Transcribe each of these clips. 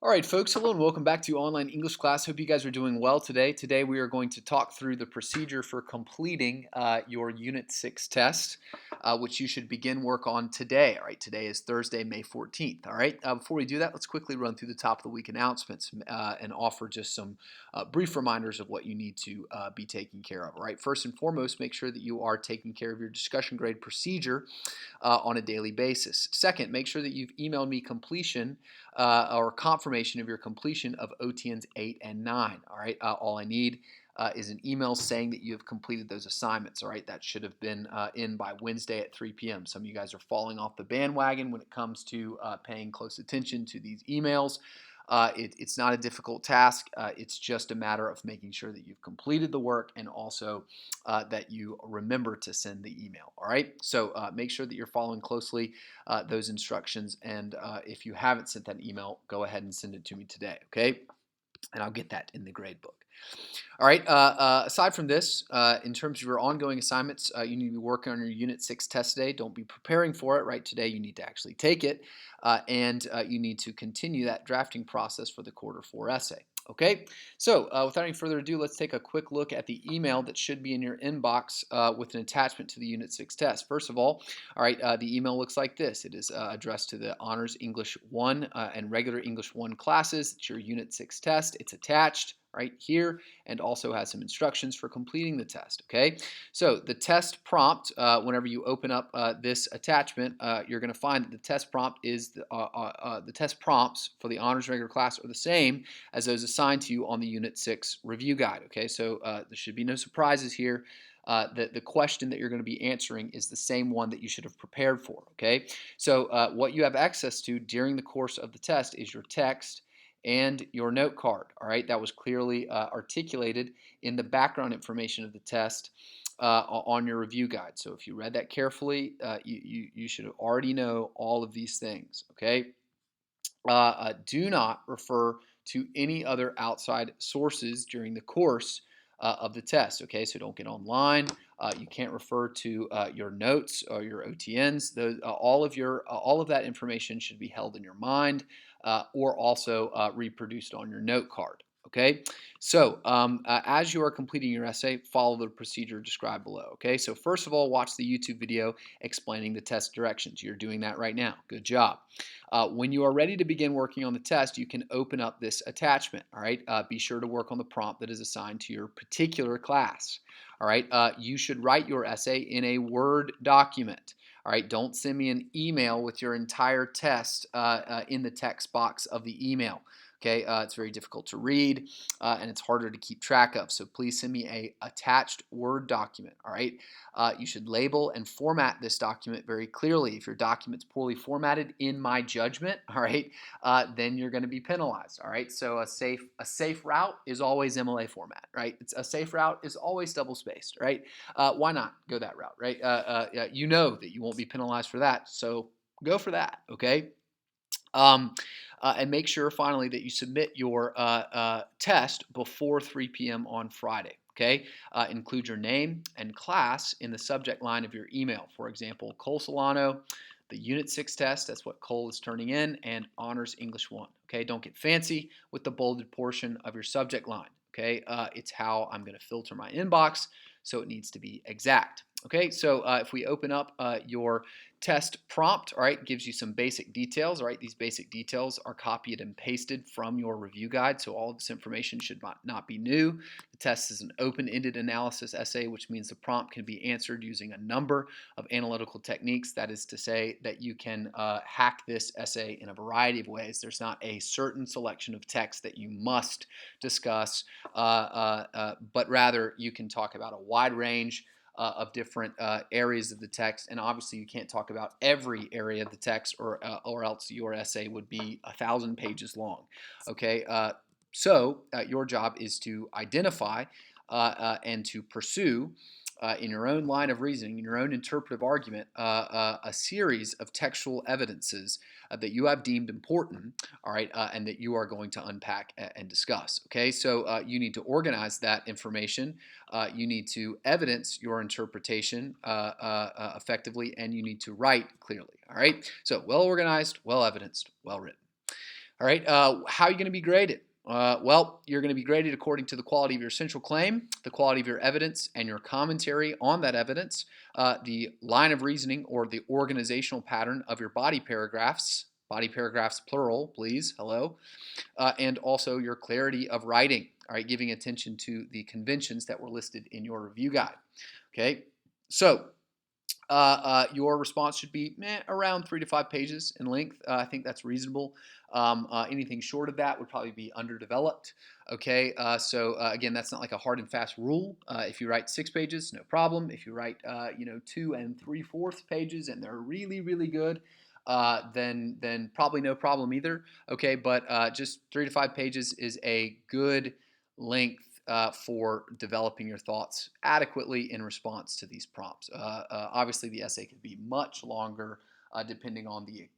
All right, folks, hello and welcome back to Online English Class. Hope you guys are doing well today. Today we are going to talk through the procedure for completing your Unit 6 test, which you should begin work on today. All right, today is Thursday, May 14th. All right, before we do that, let's quickly run through the top of the week announcements and offer just some brief reminders of what you need to be taking care of. All right, first and foremost, make sure that you are taking care of your discussion grade procedure on a daily basis. Second, make sure that you've emailed me completion or confirmation of your completion of OTNs 8 and 9. All right, all I need is an email saying that you have completed those assignments. All right, that should have been in by Wednesday at 3 p.m. Some of you guys are falling off the bandwagon when it comes to paying close attention to these emails. It's not a difficult task. It's just a matter of making sure that you've completed the work and also that you remember to send the email. All right, so make sure that you're following closely those instructions, and if you haven't sent that email, go ahead and send it to me today, okay? And I'll get that in the grade book. All right, aside from this, in terms of your ongoing assignments, you need to be working on your Unit 6 test today. Don't be preparing for it, right? Today you need to actually take it, and you need to continue that drafting process for the quarter 4 essay. Okay, so without any further ado, let's take a quick look at the email that should be in your inbox with an attachment to the Unit 6 test. First of all right, the email looks like this. It is addressed to the Honors English 1 and Regular English 1 classes. It's your Unit 6 test. It's attached right here and also has some instructions for completing the test. Okay, so the test prompt, whenever you open up this attachment, you're going to find that the test prompt is the test prompts for the honors regular class are the same as those assigned to you on the Unit 6 review guide. Okay, so there should be no surprises here. The question that you're going to be answering is the same one that you should have prepared for. Okay, so what you have access to during the course of the test is your text and your note card. All right, that was clearly articulated in the background information of the test on your review guide. So if you read that carefully, you should already know all of these things. Okay, do not refer to any other outside sources during the course of the test. Okay, so don't get online. You can't refer to your notes or your OTNs. Those, all of that information should be held in your mind or also reproduced on your note card. Okay, so as you are completing your essay, follow the procedure described below. Okay, so first of all, watch the YouTube video explaining the test directions. You're doing that right now. Good job. When you are ready to begin working on the test, you can open up this attachment. All right, be sure to work on the prompt that is assigned to your particular class. All right, you should write your essay in a Word document. All right, don't send me an email with your entire test in the text box of the email. Okay, it's very difficult to read and it's harder to keep track of. So please send me a attached Word document. All right, you should label and format this document very clearly. If your document's poorly formatted, in my judgment, all right, then you're going to be penalized. All right, so a safe route is always MLA format, right? A safe route is always double spaced, right? Why not go that route, right? You know that you won't be penalized for that, so go for that. Okay. And make sure finally that you submit your test before 3 p.m. on Friday. Okay, include your name and class in the subject line of your email. For example, Cole Solano, the Unit 6 test, that's what Cole is turning in, and Honors English 1. Okay, don't get fancy with the bolded portion of your subject line. Okay, it's how I'm going to filter my inbox, so it needs to be exact. Okay, so if we open up your test prompt, all right, gives you some basic details. All right, these basic details are copied and pasted from your review guide, so all of this information should not be new. The test is an open-ended analysis essay, which means the prompt can be answered using a number of analytical techniques. That is to say that you can hack this essay in a variety of ways. There's not a certain selection of text that you must discuss, but rather you can talk about a wide range of different areas of the text, and obviously you can't talk about every area of the text, or else your essay would be 1,000 pages long. Okay, so your job is to identify and to pursue in your own line of reasoning, in your own interpretive argument, a series of textual evidences that you have deemed important, all right, and that you are going to unpack and discuss. Okay, so you need to organize that information, you need to evidence your interpretation effectively, and you need to write clearly. All right, so well organized, well evidenced, well written. All right, how are you going to be graded? Well, you're going to be graded according to the quality of your central claim, the quality of your evidence, and your commentary on that evidence, the line of reasoning or the organizational pattern of your body paragraphs plural, please, hello, and also your clarity of writing, all right, giving attention to the conventions that were listed in your review guide. Okay, so your response should be around 3 to 5 pages in length. I think that's reasonable. Anything short of that would probably be underdeveloped. Okay, so again, that's not like a hard and fast rule. If you write 6 pages, no problem. If you write 2 3/4 pages and they're really really good, then probably no problem either. Okay, but just 3 to 5 pages is a good length for developing your thoughts adequately in response to these prompts. Obviously, the essay could be much longer depending on the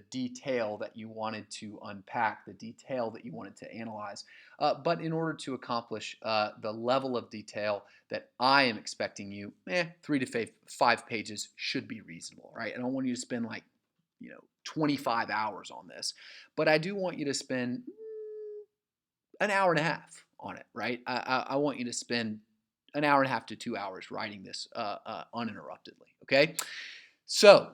detail that you wanted to unpack, the detail that you wanted to analyze. But in order to accomplish the level of detail that I am expecting you, 3 to 5 pages should be reasonable, right? I don't want you to spend 25 hours on this, but I do want you to spend an hour and a half on it, right? I want you to spend an hour and a half to 2 hours writing this uninterruptedly, okay? So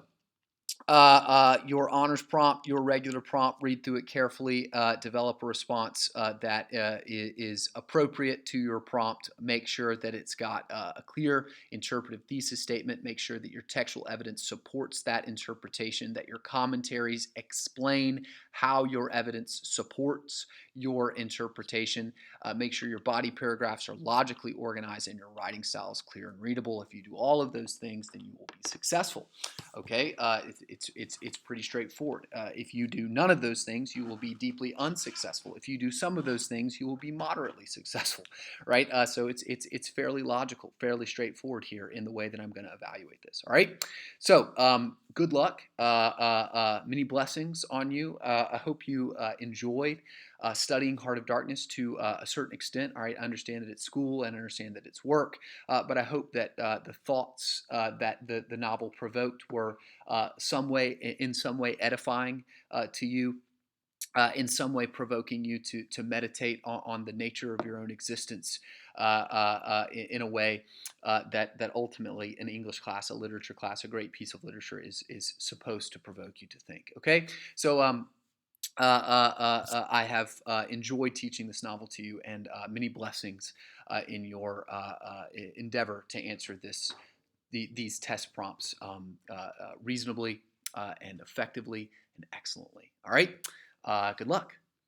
your honors prompt, your regular prompt, read through it carefully, develop a response that is appropriate to your prompt. Make sure that it's got a clear interpretive thesis statement. Make sure that your textual evidence supports that interpretation, that your commentaries explain how your evidence supports your interpretation. Make sure your body paragraphs are logically organized and your writing style is clear and readable. If you do all of those things, then you will be successful. Okay, it's pretty straightforward. If you do none of those things, you will be deeply unsuccessful. If you do some of those things, you will be moderately successful, right? So it's fairly logical, fairly straightforward here in the way that I'm going to evaluate this. All right. So good luck. Many blessings on you. I hope you enjoyed studying Heart of Darkness to a certain extent. All right, I understand that it's school and I understand that it's work, but I hope that the thoughts that the novel provoked were in some way edifying to you. In some way provoking you to meditate on the nature of your own existence in a way that ultimately an English class, a literature class, a great piece of literature is supposed to provoke you to think. Okay, so I have enjoyed teaching this novel to you, and many blessings in your endeavor to answer these test prompts reasonably and effectively and excellently. All right, good luck.